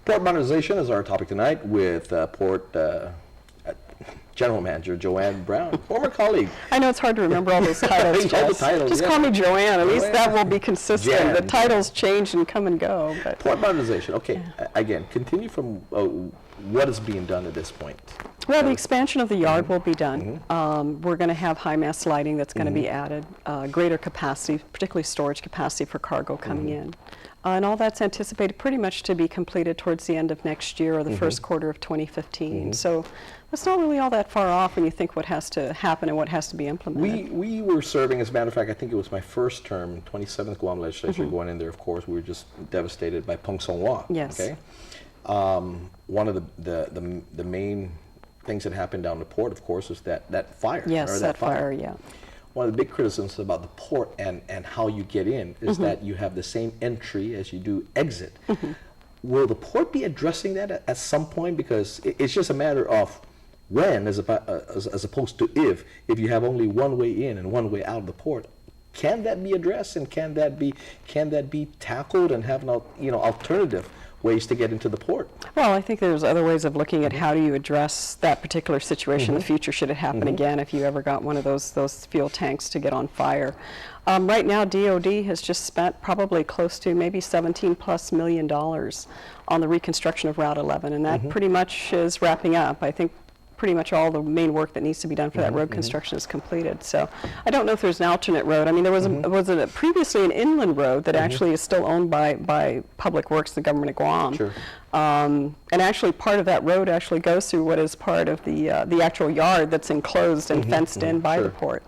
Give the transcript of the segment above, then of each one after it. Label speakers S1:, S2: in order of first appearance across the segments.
S1: Port modernization is our topic tonight with Port General Manager Joanne Brown, former colleague.
S2: I know it's hard to remember all those titles,
S1: All the titles,
S2: Just
S1: yeah.
S2: call me Joanne. At least that will be consistent.
S1: Jan.
S2: The titles change and come and go. But
S1: Port modernization. Okay,
S2: yeah.
S1: Again, continue from what is being done at this point.
S2: Well, the expansion of the yard will be done. We're going to have high mast lighting that's going to be added, greater capacity, particularly storage capacity for cargo coming in. And all that's anticipated pretty much to be completed towards the end of next year or the first quarter of 2015. So that's not really all that far off when you think what has to happen and what has to be implemented.
S1: We were serving, as a matter of fact, I think it was my first term, 27th Guam legislature, going in there, of course. We were just devastated by Pung Song Hwa.
S2: Yes.
S1: Okay? One of the main things that happened down the port, of course, is that fire.
S2: Yes, that fire, yeah.
S1: One of the big criticisms about the port and how you get in is that you have the same entry as you do exit. Will the port be addressing that at some point? Because it's just a matter of when, as opposed to if you have only one way in and one way out of the port. Can that be addressed, and can that be tackled and have an alternative ways to get into the port?
S2: Well, I think there's other ways of looking at how do you address that particular situation in the future should it happen again if you ever got one of those fuel tanks to get on fire. Right now, DOD has just spent probably close to maybe $17+ million on the reconstruction of Route 11, and that pretty much is wrapping up. I think pretty much all the main work that needs to be done for that road construction is completed. So I don't know if there's an alternate road. I mean, there was previously an inland road that actually is still owned by Public Works, the government of Guam.
S1: Sure.
S2: And actually part of that road actually goes through what is part of the actual yard that's enclosed and fenced in by the port.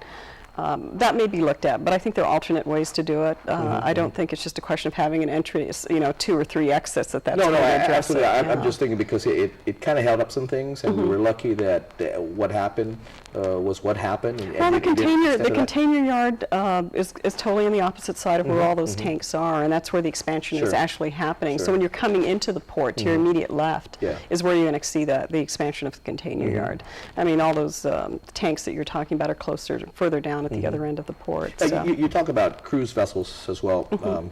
S2: That may be looked at, but I think there are alternate ways to do it. I don't think it's just a question of having an entry, 2 or 3 exits that's going to address
S1: absolutely.
S2: it.
S1: I'm just thinking because it kind of held up some things, and we were lucky that what happened was what happened.
S2: Well, the container yard is totally on the opposite side of where all those tanks are, and that's where the expansion is actually happening. So when you're coming into the port, to your immediate left is where you're going to see the expansion of the container yard. I mean, all those tanks that you're talking about are further down at the other end of the port. So.
S1: You talk about cruise vessels as well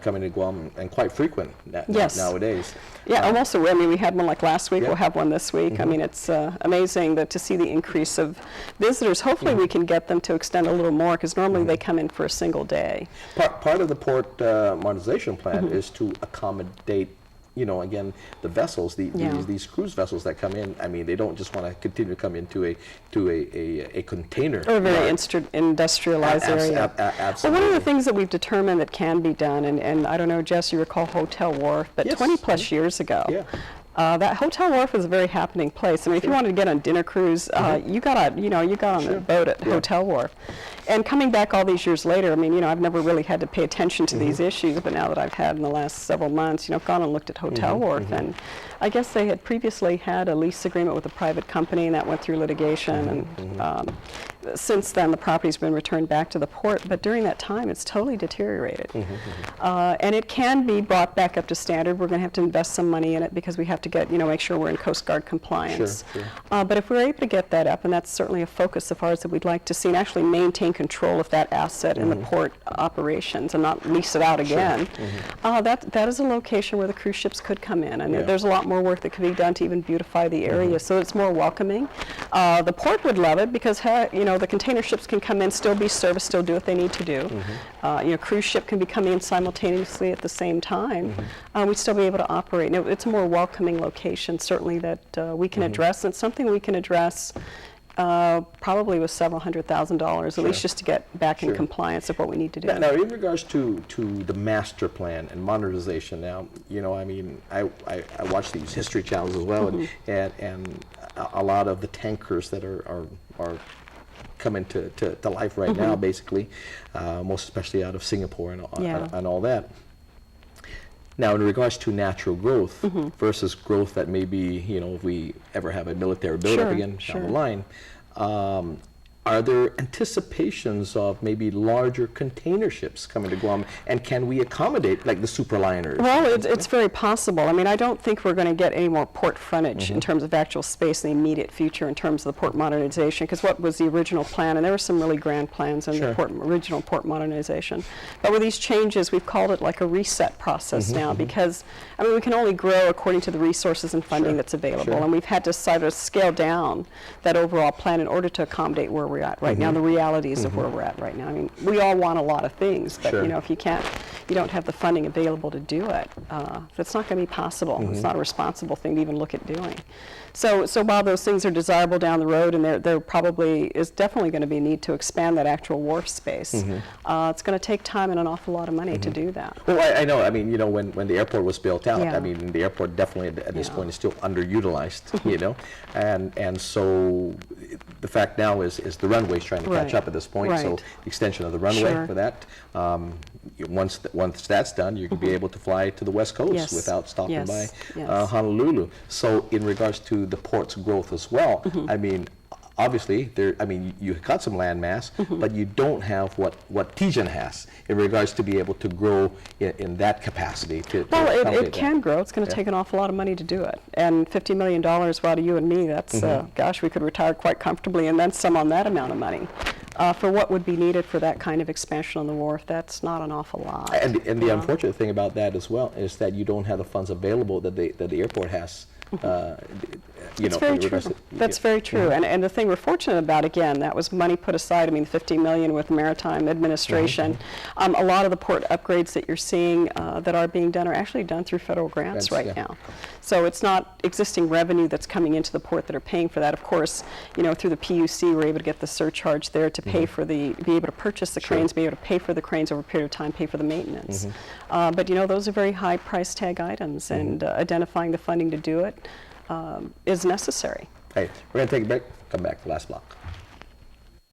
S1: coming to Guam, and quite frequent nowadays.
S2: Yeah, almost. I mean, we had one like last week. We'll have one this week. I mean, it's amazing to see the increase of visitors. Hopefully, we can get them to extend a little more, because normally they come in for a single day.
S1: Part of the port modernization plan is to accommodate, again, the vessels, these cruise vessels that come in. I mean, they don't just want to continue to come into a container.
S2: Or a very industrialized area.
S1: Absolutely.
S2: Well, one of the things that we've determined that can be done, and I don't know, Jess, you recall Hotel Wharf, but 20+ years ago, that Hotel Wharf was a very happening place. I mean, if you wanted to get on dinner cruise, you got on the boat at Hotel Wharf. And coming back all these years later, I mean, I've never really had to pay attention to these issues, but now that I've had in the last several months, I've gone and looked at Hotel Wharf, and I guess they had previously had a lease agreement with a private company, and that went through litigation, and since then the property's been returned back to the port, but during that time it's totally deteriorated. And it can be brought back up to standard. We're going to have to invest some money in it because we have to get, make sure we're in Coast Guard compliance. But if we're able to get that up, and that's certainly a focus so far as that we'd like to see, and actually maintain control of that asset in the port operations and not lease it out again, that is a location where the cruise ships could come in. And there's a lot more work that could be done to even beautify the area so it's more welcoming. The port would love it because, the container ships can come in, still be serviced, still do what they need to do. Cruise ship can be coming in simultaneously at the same time. We'd still be able to operate. Now, it's a more welcoming location, certainly, that we can address, and something we can address probably with several $100,000, at least just to get back in compliance of what we need to do.
S1: Now, in regards to the master plan and modernization, now, I mean, I watch these history channels as well, and a lot of the tankers that are coming to life right now, basically, most especially out of Singapore and all that. Now, in regards to natural growth versus growth that may be, if we ever have a military buildup again down the line, Are there anticipations of maybe larger container ships coming to Guam, and can we accommodate like the superliners?
S2: Well, it's very possible. I mean, I don't think we're going to get any more port frontage in terms of actual space in the immediate future in terms of the port modernization, because what was the original plan, and there were some really grand plans in the original port modernization. But with these changes, we've called it like a reset process now, because, I mean, we can only grow according to the resources and funding that's available, and we've had to sort of scale down that overall plan in order to accommodate where we're at right now, the realities of where we're at right now. I mean, we all want a lot of things, but you know, if you don't have the funding available to do it, that's not going to be possible. It's not a responsible thing to even look at doing. So while those things are desirable down the road, and there probably is definitely going to be a need to expand that actual wharf space, it's going to take time and an awful lot of money to do that.
S1: Well, I know. I mean, you know, when the airport was built out, I mean, the airport definitely at this point is still underutilized, you know, and so the fact now is the runway's trying to catch up at this point. So the extension of the runway for that. Once that's done, you can be able to fly to the West Coast without stopping by Honolulu. So in regards to the port's growth as well, I mean, obviously, you got some land mass, but you don't have what Tijan has in regards to be able to grow in that capacity.
S2: Well, it can grow. It's going to take an awful lot of money to do it. And $50 million, well, to you and me, that's, gosh, we could retire quite comfortably and then some on that amount of money. For what would be needed for that kind of expansion on the wharf, that's not an awful lot.
S1: And the unfortunate thing about that as well is that you don't have the funds available that the airport has.
S2: That's very true. That's very true. And the thing we're fortunate about, again, that was money put aside. I mean, $50 million with Maritime Administration. A lot of the port upgrades that you're seeing that are being done are actually done through federal grants right now. So it's not existing revenue that's coming into the port that are paying for that. Of course, you know, through the PUC, we're able to get the surcharge there to pay for be able to purchase the cranes, be able to pay for the cranes over a period of time, pay for the maintenance. But you know, those are very high price tag items, and identifying the funding to do it is necessary.
S1: Hey, we're going to take a break, come back to the last block.